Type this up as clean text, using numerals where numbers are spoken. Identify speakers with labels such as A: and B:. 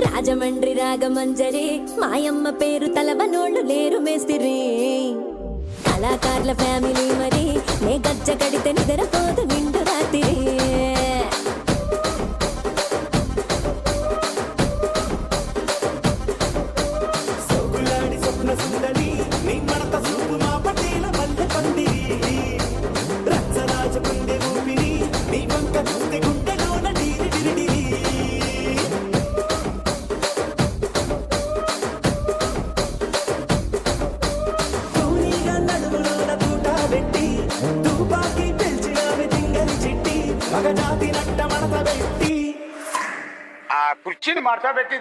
A: రాజమండ్రి రాగమంజరి మాయమ్మ పేరు తలవనోళ్ళు లేరు మేస్తిరి కళాకారుల ఫ్యామిలీ మరి నే గజ్జ కడితే నిద్రపోదు నిండు రాత్రి
B: ఆ కుర్చీని మార్చబెట్టి